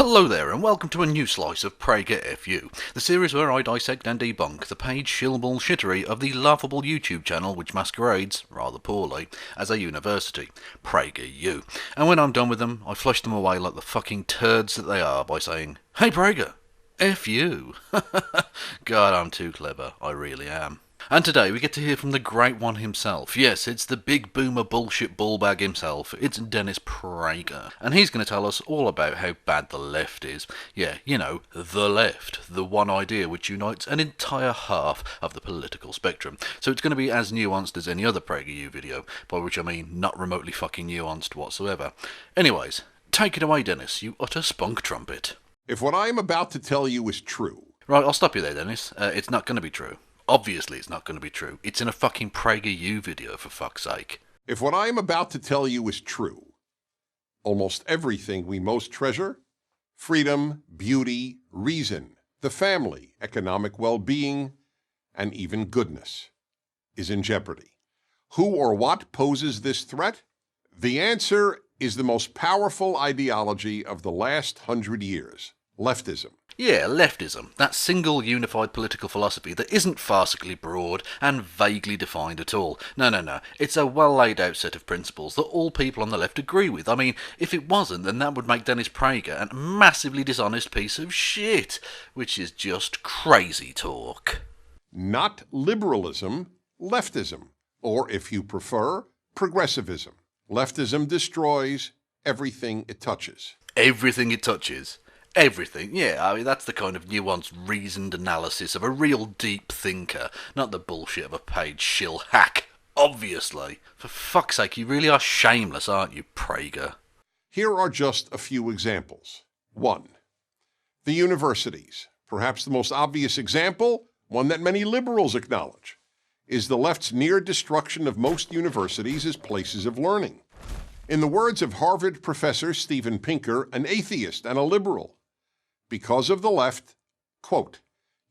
Hello there and welcome to a new slice of PragerU, the series where I dissect and debunk the paid shill bullshittery of the laughable YouTube channel which masquerades, rather poorly, as a university, PragerU. And when I'm done with them, I flush them away like the fucking turds that they are by saying, "Hey Prager, F you." God, I'm too clever, I really am. And today we get to hear from the great one himself. Yes, it's the big boomer bullshit ballbag himself. It's Dennis Prager. And he's going to tell us all about how bad the left is. Yeah, you know, the left. The one idea which unites an entire half of the political spectrum. So it's going to be as nuanced as any other PragerU video, by which I mean not remotely fucking nuanced whatsoever. Anyways, take it away, Dennis, you utter spunk trumpet. If what I am about to tell you is true... Right, I'll stop you there, Dennis. It's not going to be true. Obviously it's not going to be true. It's in a fucking PragerU video, for fuck's sake. If what I am about to tell you is true, almost everything we most treasure, freedom, beauty, reason, the family, economic well-being, and even goodness, is in jeopardy. Who or what poses this threat? The answer is the most powerful ideology of the last 100 years, leftism. Yeah, leftism, that single unified political philosophy that isn't farcically broad and vaguely defined at all. No, it's a well laid out set of principles that all people on the left agree with. I mean, if it wasn't, then that would make Dennis Prager a massively dishonest piece of shit, which is just crazy talk. Not liberalism, leftism, or if you prefer, progressivism. Leftism destroys everything it touches. Everything it touches? Everything, yeah, I mean, that's the kind of nuanced, reasoned analysis of a real deep thinker, not the bullshit of a paid shill hack, obviously. For fuck's sake, you really are shameless, aren't you, Prager? Here are just a few examples. 1. The universities. Perhaps the most obvious example, one that many liberals acknowledge, is the left's near destruction of most universities as places of learning. In the words of Harvard professor Steven Pinker, an atheist and a liberal, because of the left, quote,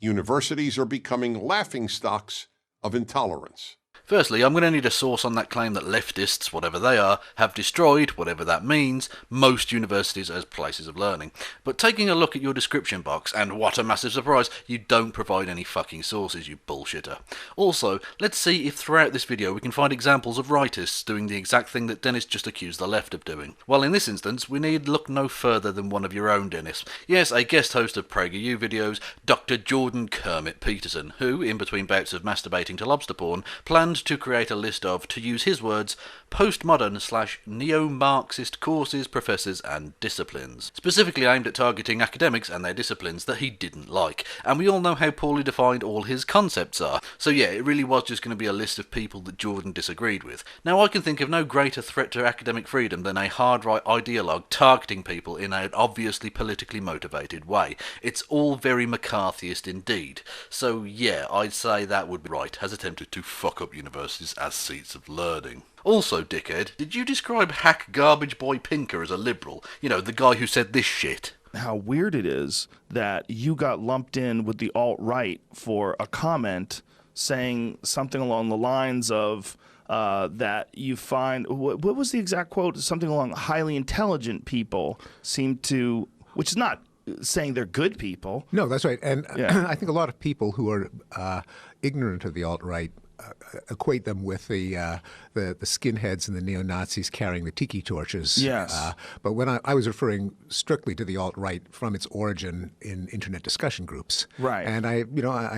universities are becoming laughingstocks of intolerance. Firstly, I'm going to need a source on that claim that leftists, whatever they are, have destroyed, whatever that means, most universities as places of learning. But taking a look at your description box, and what a massive surprise, you don't provide any fucking sources, you bullshitter. Also, let's see if throughout this video we can find examples of rightists doing the exact thing that Dennis just accused the left of doing. Well, in this instance, we need look no further than one of your own, Dennis. Yes, a guest host of PragerU videos, Dr. Jordan Kermit Peterson, who, in between bouts of masturbating to lobster porn, planned to create a list of, to use his words, postmodern/neo-Marxist courses, professors and disciplines, specifically aimed at targeting academics and their disciplines that he didn't like. And we all know how poorly defined all his concepts are. So yeah, it really was just going to be a list of people that Jordan disagreed with. Now I can think of no greater threat to academic freedom than a hard-right ideologue targeting people in an obviously politically motivated way. It's all very McCarthyist indeed. So yeah, I'd say that would be right, has attempted to fuck up universities as seats of learning. Also, dickhead, did you describe hack garbage boy Pinker as a liberal? You know, the guy who said this shit. How weird it is that you got lumped in with the alt-right for a comment saying something along the lines of that you find, what was the exact quote? Something along highly intelligent people seem to, which is not saying they're good people. No, that's right. And Yeah. I think a lot of people who are ignorant of the alt-right equate them with the skinheads and the neo-Nazis carrying the tiki torches. Yes. But when I was referring strictly to the alt-right from its origin in internet discussion groups. Right. And I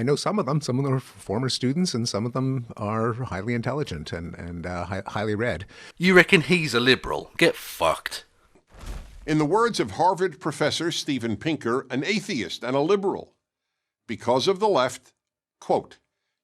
know some of them. Some of them are former students, and some of them are highly intelligent and highly read. You reckon he's a liberal? Get fucked. In the words of Harvard professor Steven Pinker, an atheist and a liberal, because of the left, quote,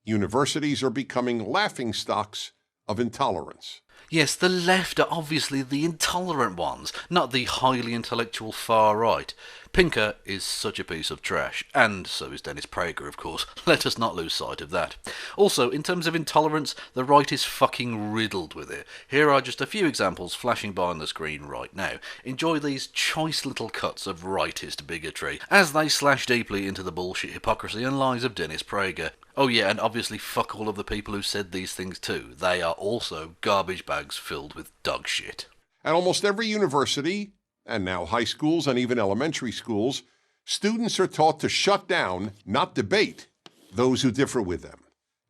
universities are becoming laughingstocks of intolerance. Yes, the left are obviously the intolerant ones, not the highly intellectual far right. Pinker is such a piece of trash, and so is Dennis Prager, of course. Let us not lose sight of that. Also, in terms of intolerance, the right is fucking riddled with it. Here are just a few examples flashing by on the screen right now. Enjoy these choice little cuts of rightist bigotry, as they slash deeply into the bullshit hypocrisy and lies of Dennis Prager. Oh yeah, and obviously fuck all of the people who said these things too. They are also garbage bags filled with dog shit. At almost every university, and now high schools and even elementary schools, students are taught to shut down, not debate, those who differ with them,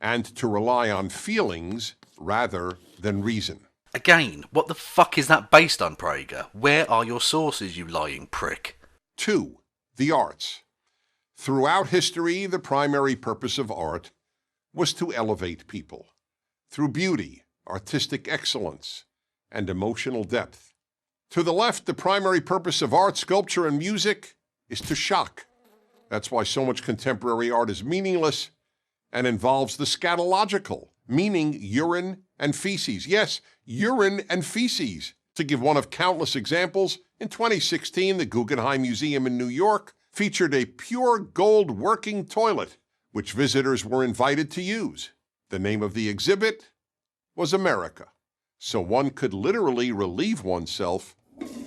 and to rely on feelings rather than reason. Again, what the fuck is that based on, Prager? Where are your sources, you lying prick? 2. The arts. Throughout history, the primary purpose of art was to elevate people through beauty, artistic excellence, and emotional depth. To the left, the primary purpose of art, sculpture, and music is to shock. That's why so much contemporary art is meaningless and involves the scatological, meaning urine and feces. Yes, urine and feces. To give one of countless examples, in 2016, the Guggenheim Museum in New York featured a pure gold working toilet, which visitors were invited to use. The name of the exhibit was America, so one could literally relieve oneself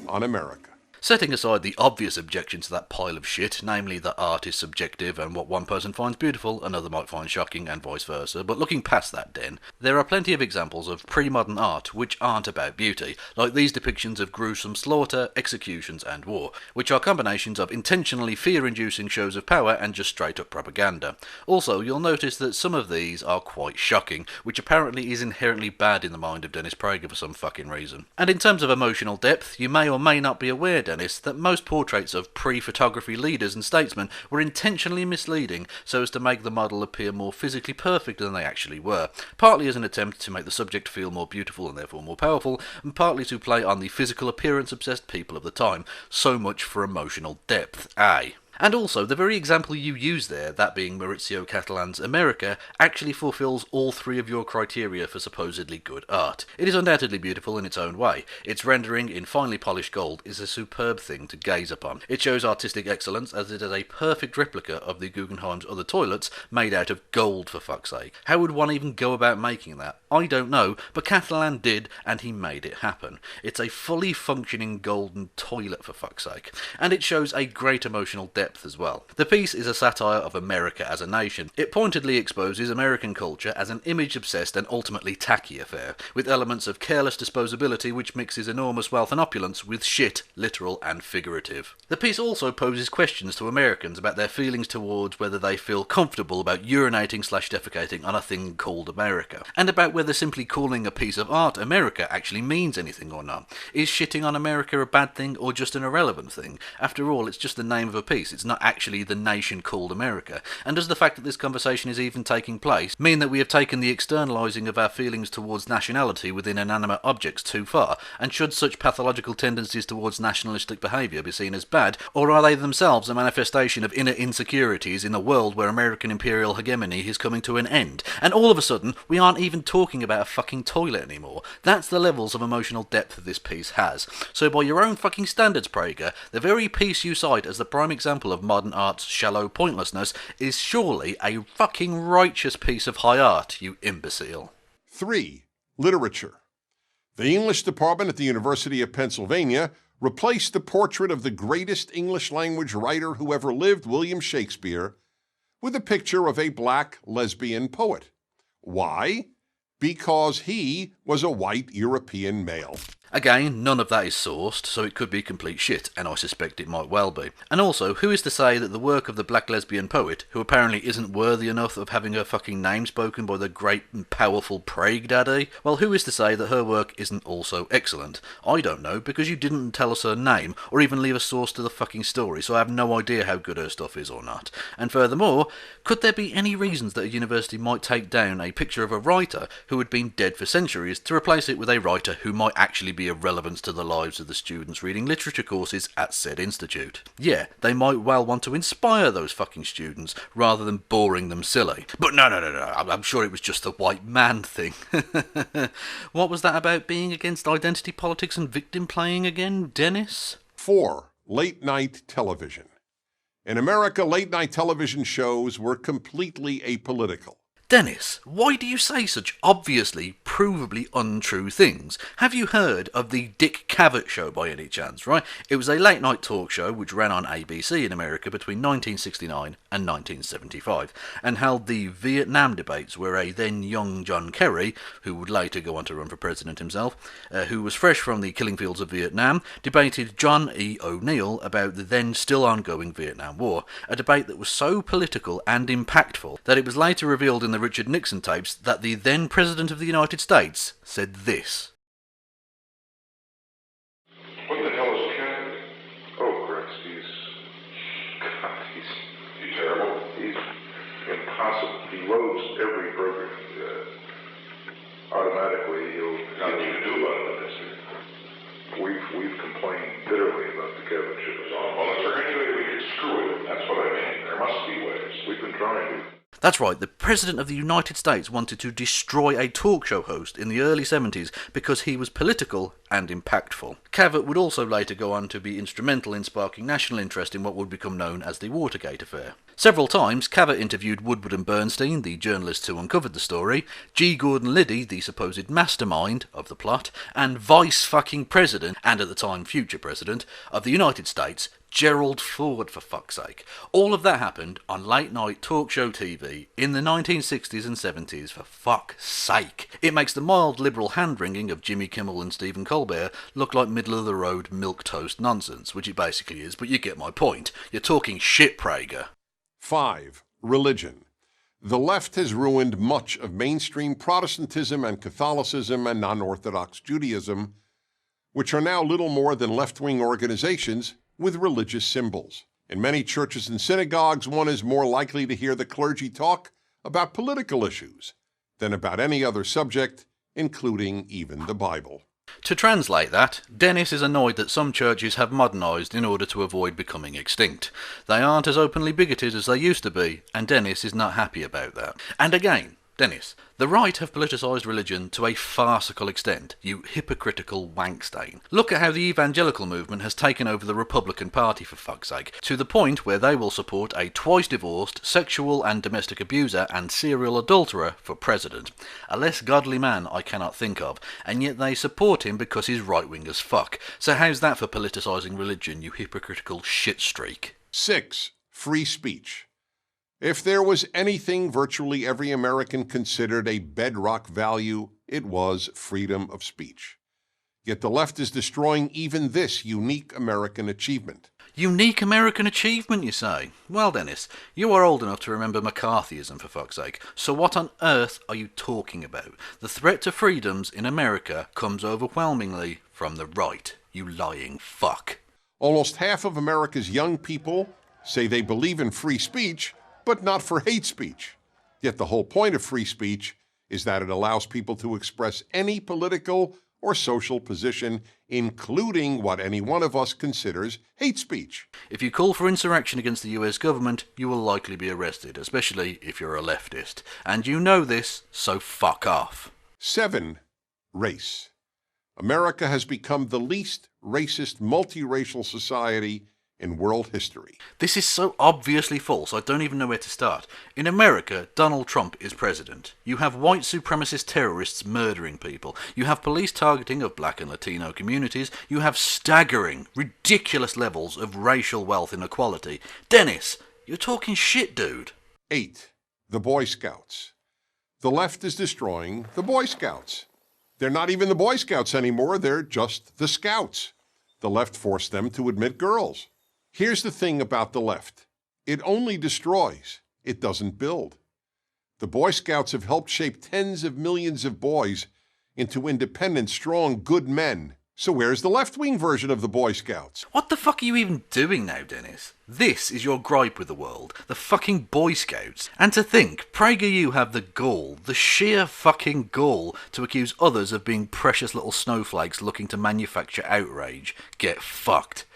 on America. Setting aside the obvious objection to that pile of shit, namely that art is subjective and what one person finds beautiful, another might find shocking and vice versa, but looking past that den, there are plenty of examples of pre-modern art which aren't about beauty, like these depictions of gruesome slaughter, executions and war, which are combinations of intentionally fear-inducing shows of power and just straight-up propaganda. Also, you'll notice that some of these are quite shocking, which apparently is inherently bad in the mind of Dennis Prager for some fucking reason. And in terms of emotional depth, you may or may not be aware, Dennis, that most portraits of pre-photography leaders and statesmen were intentionally misleading so as to make the model appear more physically perfect than they actually were, partly as an attempt to make the subject feel more beautiful and therefore more powerful, and partly to play on the physical appearance-obsessed people of the time. So much for emotional depth, eh? And also, the very example you use there, that being Maurizio Catalan's America, actually fulfills all three of your criteria for supposedly good art. It is undoubtedly beautiful in its own way. Its rendering in finely polished gold is a superb thing to gaze upon. It shows artistic excellence as it is a perfect replica of the Guggenheim's other toilets, made out of gold for fuck's sake. How would one even go about making that? I don't know, but Catalan did, and he made it happen. It's a fully functioning golden toilet for fuck's sake. And it shows a great emotional depth as well. The piece is a satire of America as a nation. It pointedly exposes American culture as an image-obsessed and ultimately tacky affair, with elements of careless disposability which mixes enormous wealth and opulence with shit, literal and figurative. The piece also poses questions to Americans about their feelings towards whether they feel comfortable about urinating/defecating on a thing called America, and about whether simply calling a piece of art America actually means anything or not. Is shitting on America a bad thing or just an irrelevant thing? After all, it's just the name of a piece. It's not actually the nation called America. And does the fact that this conversation is even taking place mean that we have taken the externalising of our feelings towards nationality within inanimate objects too far? And should such pathological tendencies towards nationalistic behaviour be seen as bad, or are they themselves a manifestation of inner insecurities in a world where American imperial hegemony is coming to an end? And all of a sudden, we aren't even talking about a fucking toilet anymore. That's the levels of emotional depth that this piece has. So by your own fucking standards, Prager, the very piece you cite as the prime example of modern art's shallow pointlessness is surely a fucking righteous piece of high art, you imbecile. 3. Literature. The English department at the University of Pennsylvania replaced the portrait of the greatest English language writer who ever lived, William Shakespeare, with a picture of a black lesbian poet. Why? Because he was a white European male. Again, none of that is sourced, so it could be complete shit, and I suspect it might well be. And also, who is to say that the work of the black lesbian poet, who apparently isn't worthy enough of having her fucking name spoken by the great and powerful Prague Daddy, well, who is to say that her work isn't also excellent? I don't know, because you didn't tell us her name, or even leave a source to the fucking story, so I have no idea how good her stuff is or not. And furthermore, could there be any reasons that a university might take down a picture of a writer who had been dead for centuries to replace it with a writer who might actually be of relevance to the lives of the students reading literature courses at said institute? Yeah, they might well want to inspire those fucking students rather than boring them silly. But no, I'm sure it was just the white man thing. What was that about being against identity politics and victim playing again, Dennis? 4. Late-night television. In America, late-night television shows were completely apolitical. Dennis, why do you say such obviously, provably untrue things? Have you heard of the Dick Cavett Show by any chance, right? It was a late-night talk show which ran on ABC in America between 1969 and 1975, and held the Vietnam debates, where a then-young John Kerry, who would later go on to run for president himself, who was fresh from the killing fields of Vietnam, debated John E. O'Neill about the then-still-ongoing Vietnam War, a debate that was so political and impactful that it was later revealed in the Richard Nixon tapes that the then President of the United States said this. What the hell is Cavett? Oh, Christ, he's terrible. He's impossible. He loads every program. Automatically, he'll... Nothing you can do about it, is there? We've complained bitterly about the Cavett show. Well, is there any way we could screw it? That's what I mean. There must be ways. We've been trying to. That's right, the President of the United States wanted to destroy a talk show host in the early 70s because he was political and impactful. Cavett would also later go on to be instrumental in sparking national interest in what would become known as the Watergate affair. Several times, Cavett interviewed Woodward and Bernstein, the journalists who uncovered the story, G. Gordon Liddy, the supposed mastermind of the plot, and Vice-fucking-President, and at the time future President, of the United States, Gerald Ford, for fuck's sake. All of that happened on late-night talk show TV in the 1960s and 70s, for fuck's sake. It makes the mild liberal hand-wringing of Jimmy Kimmel and Stephen Colbert look like middle-of-the-road milquetoast nonsense, which it basically is, but you get my point. You're talking shit, Prager. 5. Religion. The left has ruined much of mainstream Protestantism and Catholicism and non-Orthodox Judaism, which are now little more than left-wing organizations with religious symbols. In many churches and synagogues, one is more likely to hear the clergy talk about political issues than about any other subject, including even the Bible. To translate that, Dennis is annoyed that some churches have modernised in order to avoid becoming extinct. They aren't as openly bigoted as they used to be, and Dennis is not happy about that. And again, Dennis, the right have politicised religion to a farcical extent, you hypocritical wankstain. Look at how the evangelical movement has taken over the Republican Party, for fuck's sake, to the point where they will support a twice-divorced, sexual and domestic abuser and serial adulterer for president. A less godly man I cannot think of, and yet they support him because he's right-wing as fuck. So how's that for politicising religion, you hypocritical shitstreak? 6. Free speech. If there was anything virtually every American considered a bedrock value, it was freedom of speech. Yet the left is destroying even this unique American achievement. Unique American achievement, you say? Well, Dennis, you are old enough to remember McCarthyism, for fuck's sake. So what on earth are you talking about? The threat to freedoms in America comes overwhelmingly from the right, you lying fuck. Almost half of America's young people say they believe in free speech, but not for hate speech. Yet the whole point of free speech is that it allows people to express any political or social position, including what any one of us considers hate speech. If you call for insurrection against the US government, you will likely be arrested, especially if you're a leftist. And you know this, so fuck off. 7. Race. America has become the least racist multiracial society in world history. This is so obviously false, I don't even know where to start. In America, Donald Trump is president. You have white supremacist terrorists murdering people. You have police targeting of black and Latino communities. You have staggering, ridiculous levels of racial wealth inequality. Dennis, you're talking shit, dude. 8. The Boy Scouts. The left is destroying the Boy Scouts. They're not even the Boy Scouts anymore, they're just the Scouts. The left forced them to admit girls. Here's the thing about the left. It only destroys. It doesn't build. The Boy Scouts have helped shape tens of millions of boys into independent, strong, good men. So where's the left-wing version of the Boy Scouts? What the fuck are you even doing now, Dennis? This is your gripe with the world. The fucking Boy Scouts. And to think, PragerU have the gall, the sheer fucking gall, to accuse others of being precious little snowflakes looking to manufacture outrage. Get fucked.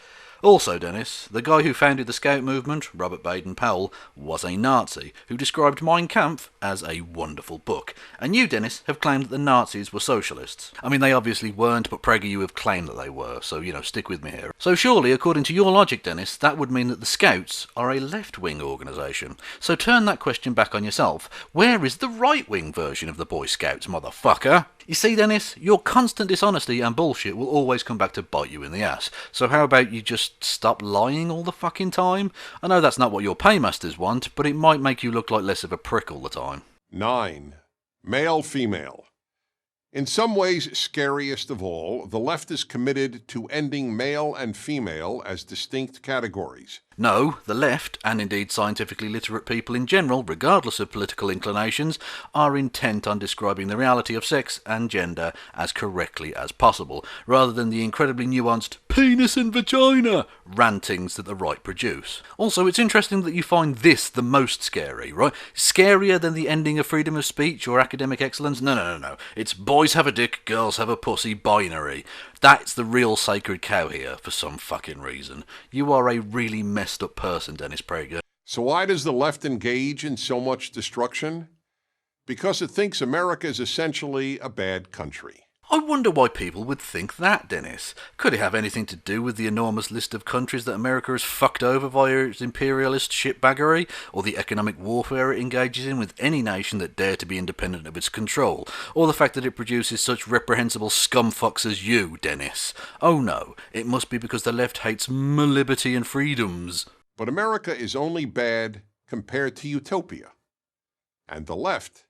Also, Dennis, the guy who founded the Scout movement, Robert Baden-Powell, was a Nazi who described Mein Kampf as a wonderful book. And you, Dennis, have claimed that the Nazis were socialists. I mean, they obviously weren't, but PragerU have claimed that they were, so, stick with me here. So surely, according to your logic, Dennis, that would mean that the Scouts are a left-wing organisation. So turn that question back on yourself. Where is the right-wing version of the Boy Scouts, motherfucker? You see, Dennis, your constant dishonesty and bullshit will always come back to bite you in the ass. So how about you just stop lying all the fucking time? I know that's not what your paymasters want, but it might make you look like less of a prick all the time. 9. Male-female. In some ways, scariest of all, the left is committed to ending male and female as distinct categories. No, the left, and indeed scientifically literate people in general, regardless of political inclinations, are intent on describing the reality of sex and gender as correctly as possible, rather than the incredibly nuanced penis and vagina rantings that the right produce. Also, it's interesting that you find this the most scary, right? Scarier than the ending of freedom of speech or academic excellence? No. It's boys have a dick, girls have a pussy binary. That's the real sacred cow here, for some fucking reason. You are a really messed up person, Dennis Prager. So why does the left engage in so much destruction? Because it thinks America is essentially a bad country. I wonder why people would think that, Dennis. Could it have anything to do with the enormous list of countries that America has fucked over via its imperialist shitbaggery, or the economic warfare it engages in with any nation that dare to be independent of its control, or the fact that it produces such reprehensible scumfucks as you, Dennis? Oh no, it must be because the left hates liberty and freedoms. But America is only bad compared to utopia. And the left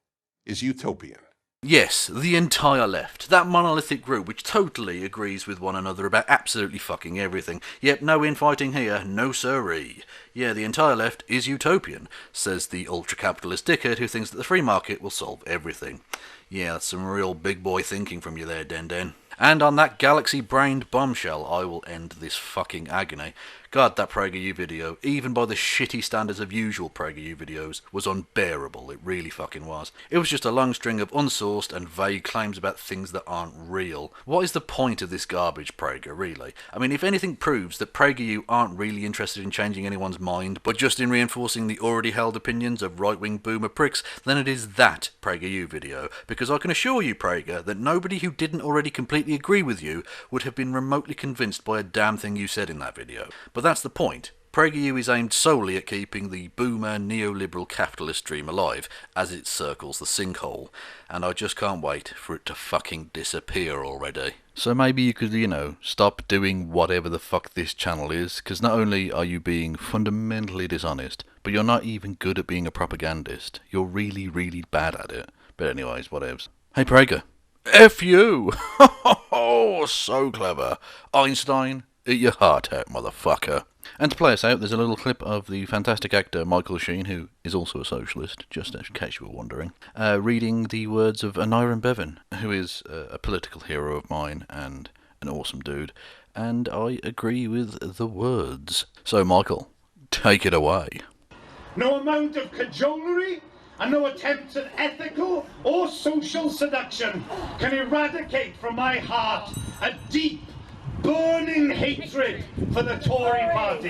is utopian. Yes, the entire left. That monolithic group which totally agrees with one another about absolutely fucking everything. Yep, no infighting here, no siree. Yeah, the entire left is utopian, says the ultra-capitalist dickhead who thinks that the free market will solve everything. Yeah, that's some real big boy thinking from you there, Den. And on that galaxy-brained bombshell, I will end this fucking agony. God, that PragerU video, even by the shitty standards of usual PragerU videos, was unbearable. It really fucking was. It was just a long string of unsourced and vague claims about things that aren't real. What is the point of this garbage, Prager, really? I mean, if anything proves that PragerU aren't really interested in changing anyone's mind, but just in reinforcing the already held opinions of right-wing boomer pricks, then it is that PragerU video. Because I can assure you, Prager, that nobody who didn't already completely agree with you would have been remotely convinced by a damn thing you said in that video. But that's the point. PragerU is aimed solely at keeping the boomer neoliberal capitalist dream alive as it circles the sinkhole, and I just can't wait for it to fucking disappear already. So maybe you could, stop doing whatever the fuck this channel is, because not only are you being fundamentally dishonest, but you're not even good at being a propagandist. You're really, really bad at it. But anyways, whatevs. Hey Prager. F you! Oh, so clever. Einstein, eat your heart out, motherfucker. And to play us out, there's a little clip of the fantastic actor Michael Sheen, who is also a socialist, just in case you were wondering, reading the words of Aniran Bevan, who is a political hero of mine and an awesome dude, and I agree with the words. So, Michael, take it away. No amount of cajolery and no attempts at ethical or social seduction can eradicate from my heart a deep, burning hatred for the Tory party.